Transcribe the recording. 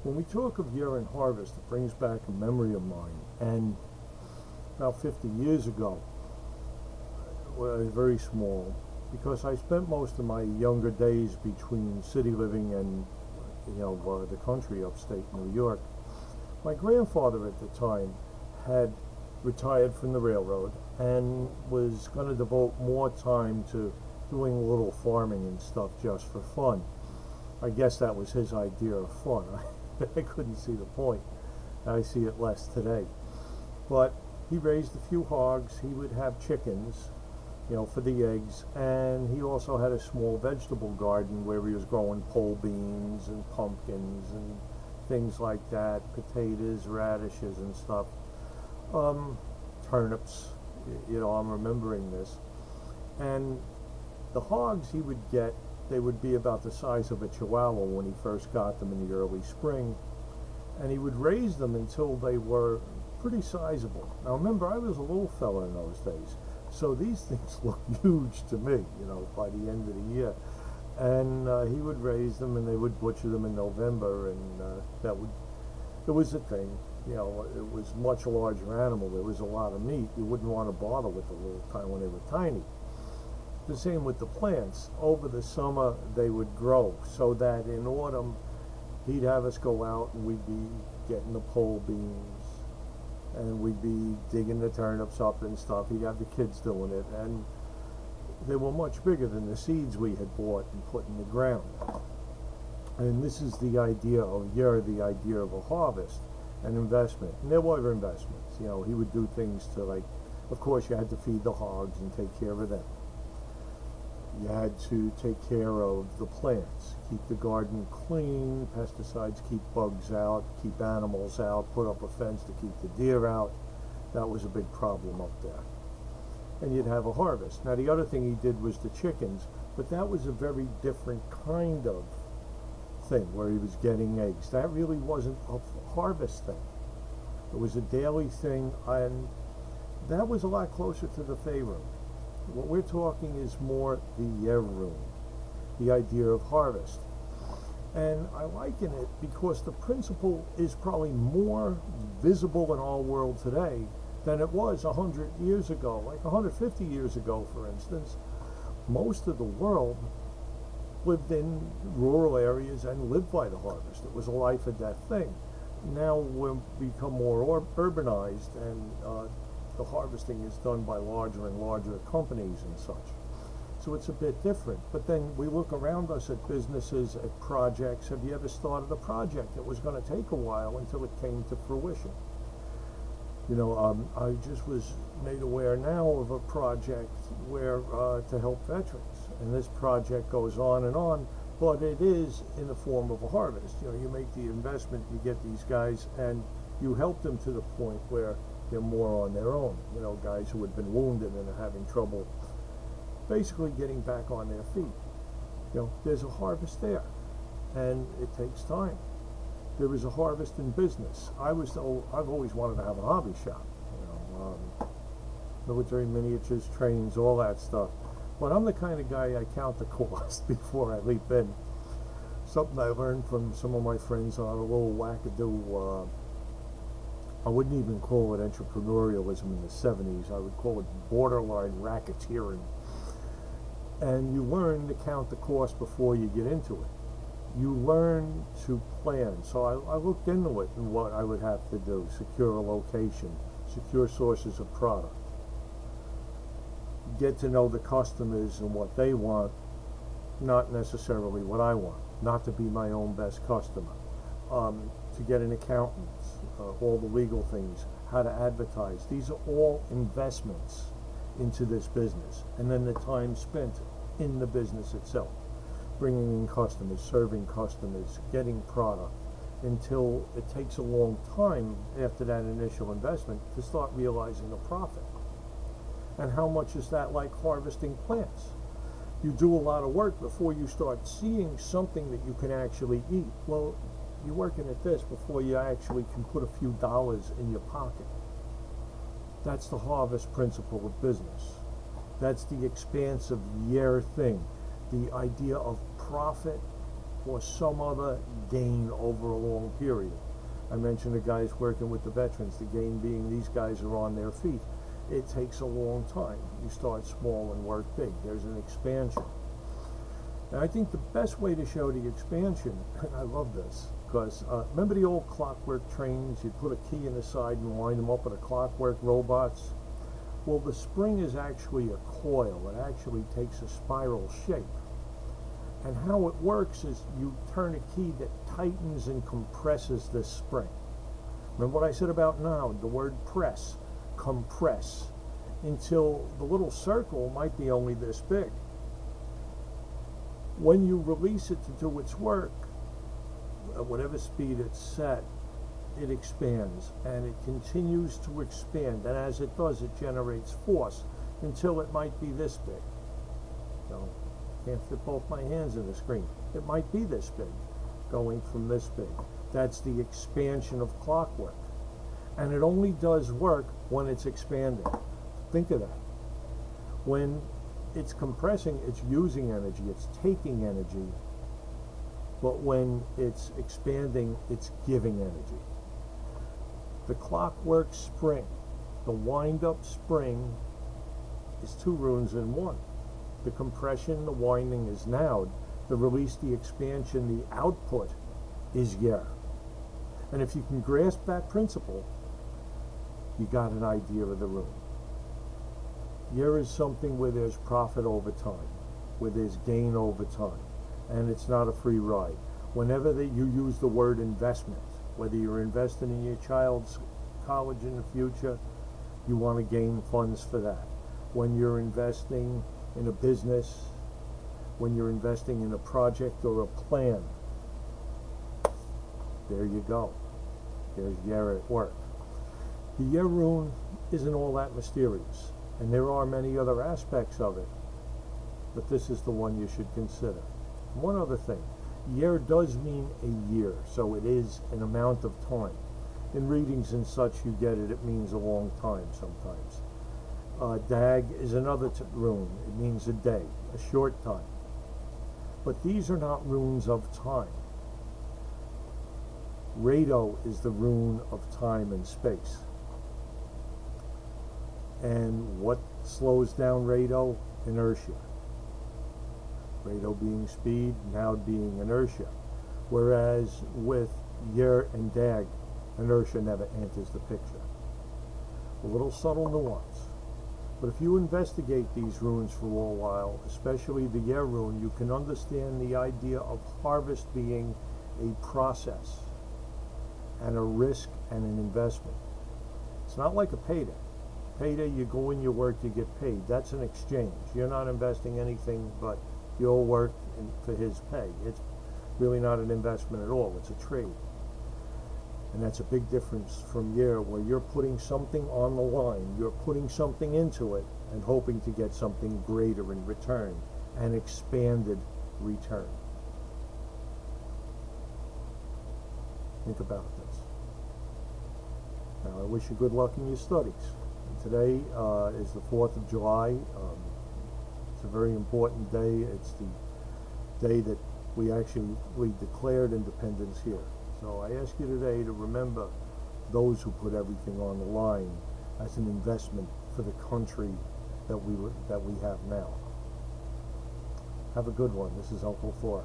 When we talk of year and harvest, it brings back a memory of mine. And about 50 years ago, when I was very small, because I spent most of my younger days between city living and the country upstate New York. My grandfather at the time had retired from the railroad and was going to devote more time to doing a little farming and stuff just for fun. I guess that was his idea of fun. I couldn't see the point. I see it less today. But he raised a few hogs. He would have chickens, for the eggs, and he also had a small vegetable garden where he was growing pole beans and pumpkins and things like that, potatoes, radishes and stuff, turnips. I'm remembering this. And the hogs he would get, they would be about the size of a chihuahua when he first got them in the early spring, and he would raise them until they were pretty sizable. Now remember, I was a little fella in those days, so these things looked huge to me, by the end of the year. And he would raise them, and they would butcher them in November, and it was a thing. It was much larger animal. There was a lot of meat. You wouldn't want to bother with the little time when they were tiny. The same with the plants. Over the summer they would grow, so that in autumn he'd have us go out and we'd be getting the pole beans and we'd be digging the turnips up and stuff. He'd have the kids doing it, and they were much bigger than the seeds we had bought and put in the ground. And this is the idea of year, the idea of a harvest, an investment. And there were investments. He would do things to, like, of course you had to feed the hogs and take care of them. You had to take care of the plants, keep the garden clean, pesticides, keep bugs out, keep animals out, put up a fence to keep the deer out. That was a big problem up there. And you'd have a harvest. Now the other thing he did was the chickens, but that was a very different kind of thing where he was getting eggs. That really wasn't a harvest thing. It was a daily thing, and that was a lot closer to the Pharaoh. What we're talking is more the Jer Rune, the idea of harvest. And I liken it because the principle is probably more visible in our world today than it was 100 years ago. Like 150 years ago, for instance, most of the world lived in rural areas and lived by the harvest. It was a life or death thing. Now we've become more urbanized, and the harvesting is done by larger and larger companies and such. So it's a bit different. But then we look around us at businesses, at projects. Have you ever started a project that was going to take a while until it came to fruition? I just was made aware now of a project where to help veterans, and this project goes on, but it is in the form of a harvest. You make the investment, you get these guys, and you help them to the point where they're more on their own. Guys who had been wounded and are having trouble basically getting back on their feet. There's a harvest there, and it takes time. There is a harvest in business. I've always wanted to have a hobby shop, military miniatures, trains, all that stuff. But I'm the kind of guy, I count the cost before I leap in. Something I learned from some of my friends on a little wackadoo, I wouldn't even call it entrepreneurialism in the 70s. I would call it borderline racketeering. And you learn to count the cost before you get into it. You learn to plan. So I looked into it and what I would have to do: secure a location, secure sources of product, get to know the customers and what they want, not necessarily what I want, not to be my own best customer, to get an accountant, all the legal things, how to advertise. These are all investments into this business, and then the time spent in the business itself, bringing in customers, serving customers, getting product, until it takes a long time after that initial investment to start realizing a profit. And how much is that like harvesting plants? You do a lot of work before you start seeing something that you can actually eat. Well, you're working at this before you actually can put a few dollars in your pocket. That's the harvest principle of business. That's the expansive year thing. The idea of profit or some other gain over a long period. I mentioned the guys working with the veterans, the gain being these guys are on their feet. It takes a long time. You start small and work big. There's an expansion. And I think the best way to show the expansion, I love this, because remember the old clockwork trains? You'd put a key in the side and wind them up with a clockwork robots. Well, the spring is actually a coil. It actually takes a spiral shape. And how it works is you turn a key that tightens and compresses this spring. Remember what I said about now, the word press, compress, until the little circle might be only this big. When you release it to do its work, at whatever speed it's set, it expands, and it continues to expand, and as it does, it generates force until it might be this big. So, can't fit both my hands in the screen. It might be this big, going from this big. That's the expansion of clockwork. And it only does work when it's expanding. Think of that. When it's compressing, it's using energy, it's taking energy, but when it's expanding, it's giving energy. The clockwork spring, the wind-up spring, is two runes in one. The compression, the winding is Naud. The release, the expansion, the output is Jer. And if you can grasp that principle, you got an idea of the rune. Jer is something where there's profit over time, where there's gain over time, and it's not a free ride. Whenever you use the word investment, whether you're investing in your child's college in the future, you want to gain funds for that. When you're investing in a business, when you're investing in a project or a plan, there you go. There's Jer at work. The Jer rune isn't all that mysterious, and there are many other aspects of it, but this is the one you should consider. One other thing, Jer does mean a year, so it is an amount of time. In readings and such, you get it, it means a long time sometimes. Dag is another rune. It means a day, a short time. But these are not runes of time. Rado is the rune of time and space. And what slows down Rado? Inertia. Rado being speed, Naud being inertia. Whereas with Jer and Dag, inertia never enters the picture. A little subtle nuance. But if you investigate these runes for a little while, especially the Jer rune, you can understand the idea of harvest being a process and a risk and an investment. It's not like a payday. Payday, you go in, you work, you get paid. That's an exchange. You're not investing anything but your work for his pay. It's really not an investment at all. It's a trade. And that's a big difference from Jer, where you're putting something on the line, you're putting something into it and hoping to get something greater in return, an expanded return. Think about this. Now, I wish you good luck in your studies. And today is the 4th of July. It's a very important day. It's the day that we declared independence here. So I ask you today to remember those who put everything on the line as an investment for the country that we have now. Have a good one. This is Uncle Thor.